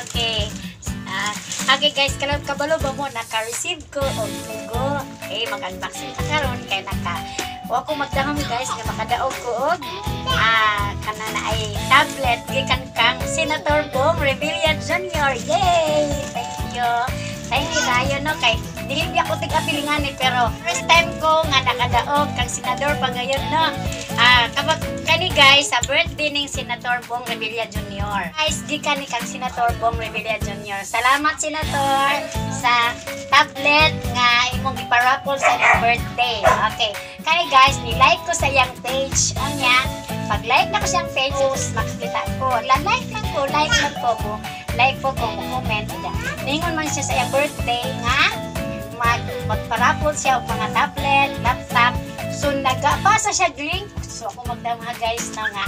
Okay. Okay guys, kalau kabalo ba mo naka-receive ko og tugo. Okay, mag-unboxing ka karon kay wa ko magdahom guys nga makadaog ko og kana na ay tablet gikan kang Senator Bong Revilla Jr. Yay! Thank you dayo no kay dili ako tig-apilingan pero first time ko nga nakadaog kang senador pagayon no. Kapag kani guys sa birthday ning Senator Bong Revilla Jr. Guys, gikan ni kang Senator Bong Revilla Jr. Salamat Senator sa tablet nga imong giparapol sa iyong birthday. Okay. Kani guys, ni-like ko sa iyang page. Unya, pag like na ko siyang page, makikita ko. Like lang ko, like lang ko. Like po ko, comment. Ningon man siya sa iyang birthday nga magparapol siya og mga tablet, laptop. So nagapasa siya link. So ako magdamha guys na nga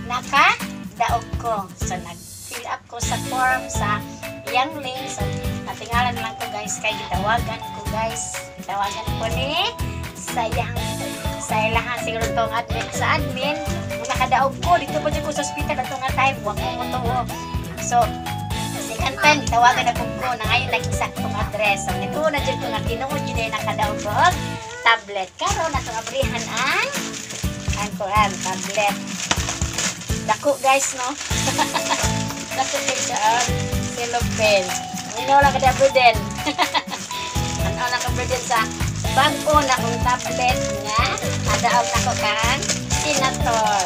naka-daog ko. So nag-fill up ko sa form sa iyang link. So natingalan lang ko guys kay gitawagan ko guys. Gitawagan ko ni sa ilahan siguro tong admin sa admin. Nakadaog ko dito pa jud ko sa hospital ato nga time wa ko mo tuo. So second time gitawagan ako ko na ngayon nag-exactong address. So nito na jud ko nga tinuod jud ay nakadaog ko tablet karon ato nga brihan ang tablet. Dako guys no. Dako siya cellophane. Ano lang kada burden. Ano lang ka burden sa bago na kong tablet nga adaog na ko kang Senator.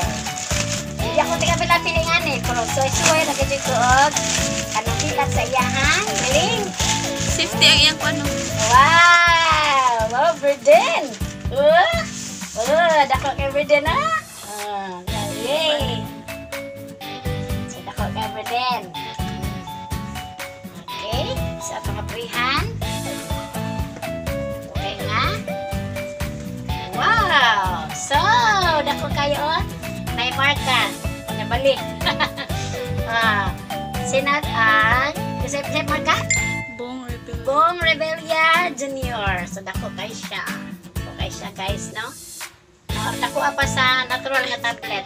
Hindi ako tingapila-pilingan pero suway-suway na gajit ko og kanang pilat sa iyahang link. Safety ang iyang ano. Wow, burden. Dako kay burden yay. So dako kay burden. Okay, sa atong aprihan. Wow! So, dako kayo may marka. Nabalik. Kasi marka? Bong Revilla Jr. So, dako kayo siya. Dako kayo siya guys, no? Dako pa sa natural nga tablet.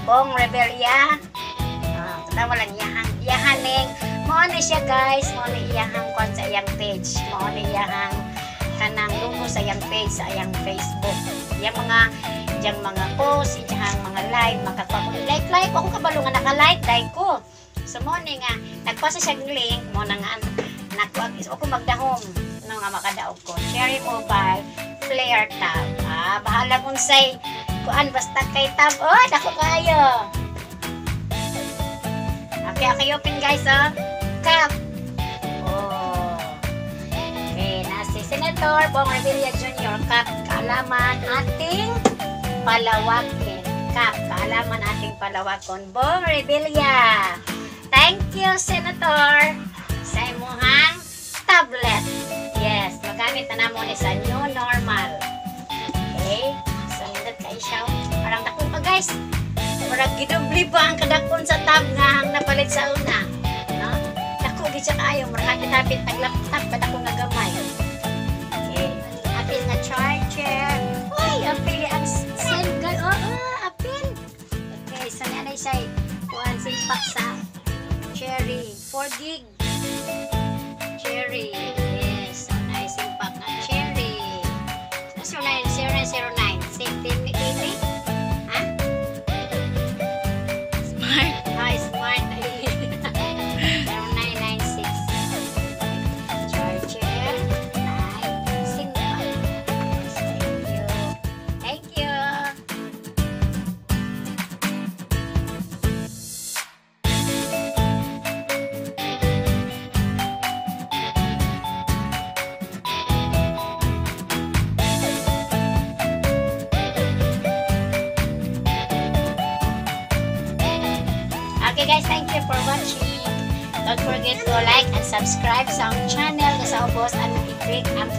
Bong Revilla. Tanawa lang iyahaning. Mo siya guys. Mo iyahang kon sa iyang page. Mo iyahang kanang logo sa iyang page, sa iyang Facebook. Yung mga post, yung mga live, like ako kabalo nga naka-like ko. So mo ni nga nagpasa siya ng link mo na nga ako magdahom no nga makadaog ko. Cherry Mobile Player Tab. Bahala kung say kuan basta kay tab. Oh, dako kayo. Okay, open guys Cap. Senator Bong Revilla Jr. Kap, kaalaman ating palawakin. Kap, kaalaman ating palawakon. Bong Revilla. Thank you, Senator. Sa imuhang tablet. Yes, magamit na mo ni sa new normal. Okay? So, nindot kayo siya. Parang dako pa, guys. Parang gidubli ba ang kadakon sa tab nga ang napalit sa una? No? Dako, gid siya kayo. Marahapit-hapit nag-laptop. Kadako nga gamay. Apil na charger. Uy, apil ang send guy. Apil. Okay, so nga na siya. Kuhan simpak sa Cherry. 4 gig. Cherry. Yes. So na simpak na Cherry. 0909. Safety ini. Ha? Smart. Smart. 0996. Charger. Okay guys, thank you for watching. Don't forget to like and subscribe sa channel sa Ubos and i-click ang